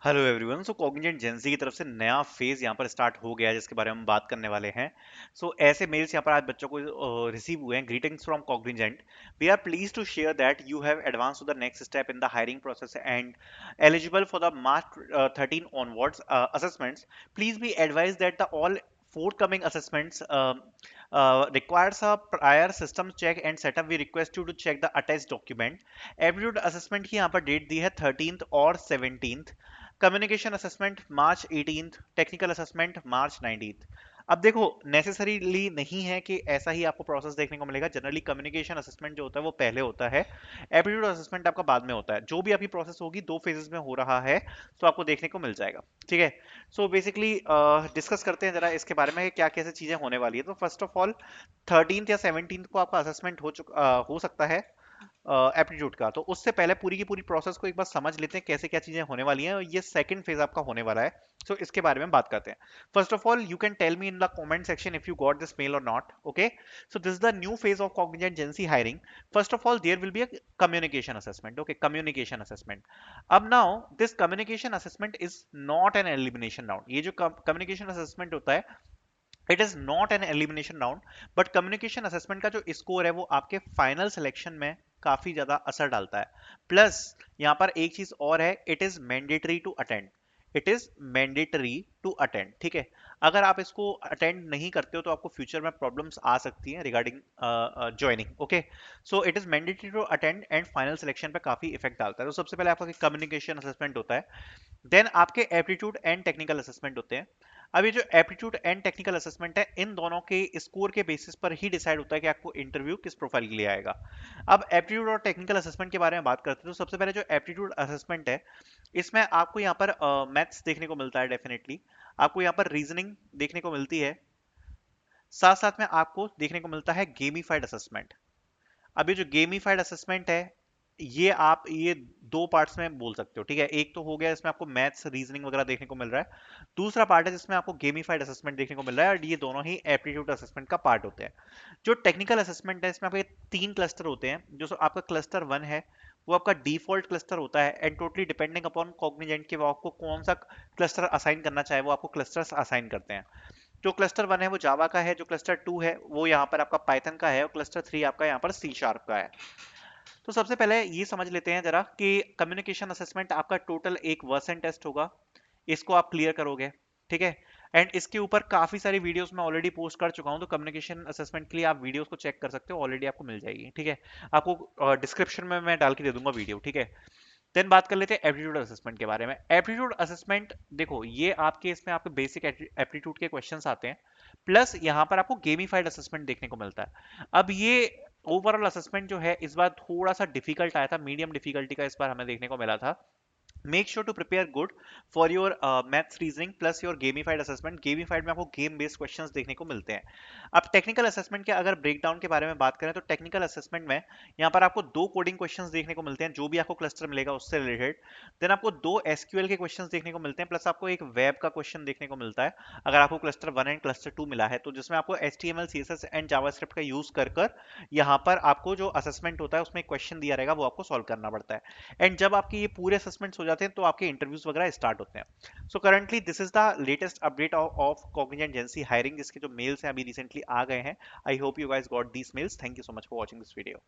Hello everyone. So Cognizant GenC की तरफ से नया फेज यहाँ पर स्टार्ट हो गया है जिसके बारे में हम बात करने वाले हैं। ऐसे मेल्स यहाँ पर आज बच्चों को रिसीव हुए हैं। Greetings from Cognizant. We are please to share that you have advance to the next step in the hiring process and eligible for the March 13 onwards assessments. Please be advised that the all forthcoming assessments requires a prior system check and setup. We request you to check the attached document. Aptitude assessment की यहाँ पर date दी है 13th और 17th। Communication assessment मार्च 18th। Technical assessment मार्च 19th। अब देखो, necessarily नहीं है कि ऐसा ही आपको प्रोसेस देखने को मिलेगा। जनरली कम्युनिकेशन असेसमेंट जो होता है वो पहले होता है, एप्टीट्यूड असेसमेंट आपका बाद में होता है। जो भी आपकी प्रोसेस होगी दो फेजेस में हो रहा है, तो आपको देखने को मिल जाएगा। ठीक है। बेसिकली डिस्कस करते हैं जरा इसके बारे में क्या कैसे चीजें होने वाली है। तो फर्स्ट ऑफ ऑल 13th या 17th को आपका असेसमेंट हो सकता है एप्टीट्यूड का। तो उससे पहले पूरी की पूरी प्रोसेस को एक बार समझ लेते हैं कैसे क्या चीजें होने वाली हैं। ये सेकंड फेज आपका होने वाला है। इसके बारे में बात करते हैं। First of all you can tell me in the comment section if you got this mail or not. Okay. This is the new phase of Cognizant GenC hiring. First of all there will be a communication assessment. Okay, communication assessment. अब now this communication assessment is not an elimination round. ये जो communication assessment होता है, it is not an elimination round, but communication assessment का जो score है वो आपके फाइनल सिलेक्शन में काफी ज्यादा असर डालता है। प्लस यहां पर एक चीज और है, it is mandatory to attend. It is mandatory to attend. ठीक है। अगर आप इसको अटेंड नहीं करते हो तो आपको फ्यूचर में प्रॉब्लम्स आ सकती हैं regarding joining. Okay. It is mandatory to attend and final selection पे काफी इफेक्ट डालता है। तो सबसे पहले आपका कम्युनिकेशन असेसमेंट होता है, देन आपके एप्टीट्यूड एंड टेक्निकल असेसमेंट होते हैं। अब ये जो एप्टीट्यूड एंड टेक्निकल असेसमेंट है, इन दोनों के स्कोर के बेसिस पर ही डिसाइड होता है कि आपको इंटरव्यू किस प्रोफाइल के लिए आएगा। अब एप्टीट्यूड और टेक्निकल असेसमेंट के बारे में बात करते हैं। तो सबसे पहले जो एप्टीट्यूड असेसमेंट है, इसमें आपको यहाँ पर मैथ्स देखने को मिलता है डेफिनेटली। आपको यहाँ पर रीजनिंग देखने को मिलती है। साथ साथ में आपको देखने को मिलता है गेमिफाइड असेसमेंट। अब ये जो गेमिफाइड असेसमेंट है, ये दो पार्ट्स में बोल सकते हो। ठीक है। एक तो हो गया इसमें आपको मैथ्स रीजनिंग वगैरह देखने को मिल रहा है। दूसरा पार्ट है जिसमें आपको गेमिफाइड असेसमेंट देखने को मिल रहा है, और ये दोनों ही एप्टीट्यूड असेसमेंट का पार्ट होते हैं। जो टेक्निकल असेसमेंट है, इसमें आपके तीन क्लस्टर होते हैं। आपका क्लस्टर वन है, वो आपका डिफॉल्ट क्लस्टर होता है and totally depending upon Cognizant के वो आपको कौन सा क्लस्टर असाइन करना चाहे वो आपको क्लस्टर्स असाइन करते हैं। जो क्लस्टर वन है वो जावा का है, जो क्लस्टर टू है वो यहाँ पर आपका पाइथन का है, और क्लस्टर थ्री आपका यहाँ पर सी शार्प का है। सबसे पहले ये समझ लेते हैं जरा कि कम्युनिकेशन असेसमेंट आपका टोटल एक वर्सन टेस्ट होगा। इसको आप क्लियर करोगे। ठीक है। एंड इसके ऊपर काफी सारी वीडियोस मैं ऑलरेडी पोस्ट कर चुका हूं, तो कम्युनिकेशन असेसमेंट के लिए आप वीडियोस को चेक कर सकते हो, ऑलरेडी आपको मिल जाएगी। ठीक है। आपको डिस्क्रिप्शन में मैं डाल के दे दूंगा वीडियो। ठीक है। देन बात कर लेते हैं एप्टीट्यूड असेसमेंट के बारे में। एप्टीट्यूड असेसमेंट देखो, ये आपके इसमें आपके बेसिक एप्टीट्यूड के क्वेश्चंस आते हैं, प्लस यहाँ पर आपको गेमिफाइड असेसमेंट देखने को मिलता है। अब ये ओवरऑल असेसमेंट जो है इस बार थोड़ा सा डिफिकल्ट आया था, मीडियम डिफिकल्टी का इस बार हमें देखने को मिला था। Make sure to prepare good for your maths reasoning plus your gamified assessment. Gamified में आपको गेम बेस्ड क्वेश्चंस देखने को मिलते हैं। अब टेक्निकल असेसमेंट के अगर ब्रेकडाउन के बारे में बात करें, तो टेक्निकल असेसमेंट में यहाँ पर आपको दो कोडिंग क्वेश्चंस देखने को मिलते हैं, जो भी आपको क्लस्टर मिलेगा उससे रिलेटेड। देन आपको दो एसक्यूएल के क्वेश्चंस देखने को मिलते हैं, प्लस आपको एक वेब का क्वेश्चन देखने को मिलता है अगर आपको cluster one and cluster two मिला है, तो जिसमें आपको HTML CSS एंड जावास्क्रिप्ट का यूज कर कर यहाँ पर आपको जो असेसमेंट होता है उसमें क्वेश्चन दिया रहेगा, वो आपको सॉल्व करना पड़ता है। एंड जब आपके ये पूरे असेसमेंट्स हो जाते हैं तो आपके इंटरव्यूज वगैरह स्टार्ट होते हैं। Currently this is the latest update of Cognizant GenC hiring, जिसके जो मेल्स हैं अभी रिसेंटली आ गए हैं। I hope you guys got these mails. Thank you so much for watching this video.